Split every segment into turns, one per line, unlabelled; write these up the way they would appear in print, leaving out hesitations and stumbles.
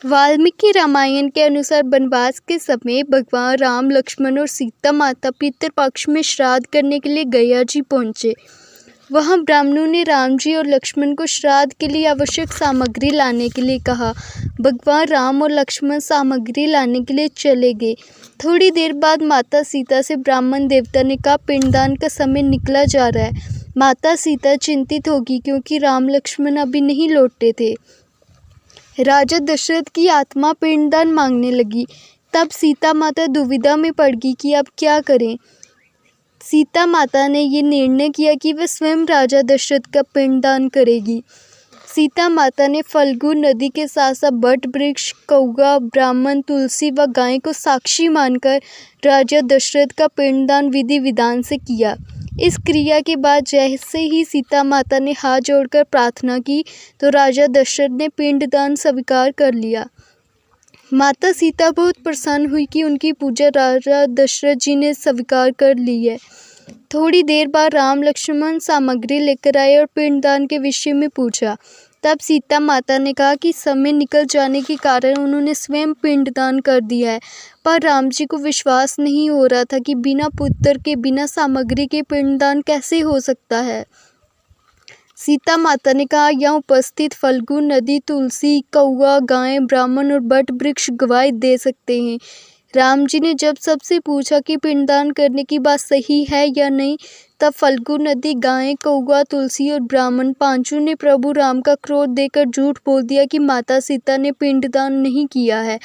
वाल्मीकि रामायण के अनुसार वनवास के समय भगवान राम, लक्ष्मण और सीता माता पितृपक्ष में श्राद्ध करने के लिए गया जी पहुंचे। वहां ब्राह्मणों ने राम जी और लक्ष्मण को श्राद्ध के लिए आवश्यक सामग्री लाने के लिए कहा। भगवान राम और लक्ष्मण सामग्री लाने के लिए चले गए। थोड़ी देर बाद माता सीता से ब्राह्मण देवता ने कहा, पिंडदान का समय निकला जा रहा है। माता सीता चिंतित होगी क्योंकि राम लक्ष्मण अभी नहीं लौटे थे। राजा दशरथ की आत्मा पिंडदान मांगने लगी। तब सीता माता दुविधा में पड़ गई कि अब क्या करें। सीता माता ने ये निर्णय किया कि वह स्वयं राजा दशरथ का पिंडदान करेगी। सीता माता ने फल्गु नदी के साथ साथ बट वृक्ष, कौवा, ब्राह्मण, तुलसी व गाय को साक्षी मानकर राजा दशरथ का पिंडदान विधि विधान से किया। इस क्रिया के बाद जैसे ही सीता माता ने हाथ जोड़कर प्रार्थना की तो राजा दशरथ ने पिंडदान स्वीकार कर लिया। माता सीता बहुत प्रसन्न हुई कि उनकी पूजा राजा दशरथ जी ने स्वीकार कर ली है। थोड़ी देर बाद राम लक्ष्मण सामग्री लेकर आए और पिंडदान के विषय में पूछा। तब सीता माता ने कहा कि समय निकल जाने के कारण उन्होंने स्वयं पिंडदान कर दिया है, पर राम जी को विश्वास नहीं हो रहा था कि बिना पुत्र के, बिना सामग्री के पिंडदान कैसे हो सकता है। सीता माता ने कहा, यहाँ उपस्थित फल्गु नदी, तुलसी, कौवा, गाय, ब्राह्मण और बट वृक्ष गवाही दे सकते हैं। राम जी ने जब सबसे पूछा कि पिंडदान करने की बात सही है या नहीं, तब फल्गु नदी, गाय, कौवा, तुलसी और ब्राह्मण पांचों ने प्रभु राम का क्रोध देकर झूठ बोल दिया कि माता सीता ने पिंडदान नहीं किया है।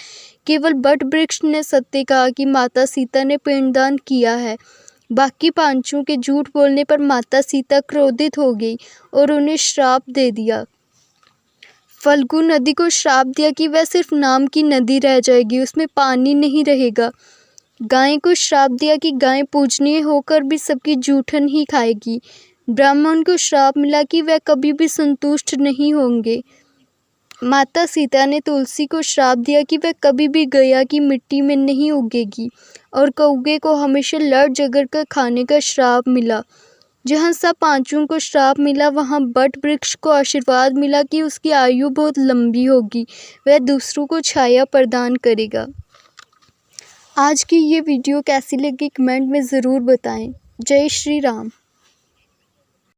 केवल बट वृक्ष ने सत्य कहा कि माता सीता ने पिंडदान किया है। बाकी पांचों के झूठ बोलने पर माता सीता क्रोधित हो गई और उन्हें श्राप दे दिया। फल्गु नदी को श्राप दिया कि वह सिर्फ नाम की नदी रह जाएगी, उसमें पानी नहीं रहेगा। गाय को श्राप दिया कि गाय पूजनीय होकर भी सबकी जूठन ही खाएगी। ब्राह्मण को श्राप मिला कि वह कभी भी संतुष्ट नहीं होंगे। माता सीता ने तुलसी को श्राप दिया कि वह कभी भी गया की मिट्टी में नहीं उगेगी। और कौवे को हमेशा लड़ झगड़ कर खाने का श्राप मिला। जहाँ सब पांचों को श्राप मिला, वहाँ बट वृक्ष को आशीर्वाद मिला कि उसकी आयु बहुत लंबी होगी, वह दूसरों को छाया प्रदान करेगा। आज की ये वीडियो कैसी लगी कमेंट में ज़रूर बताएं। जय श्री राम।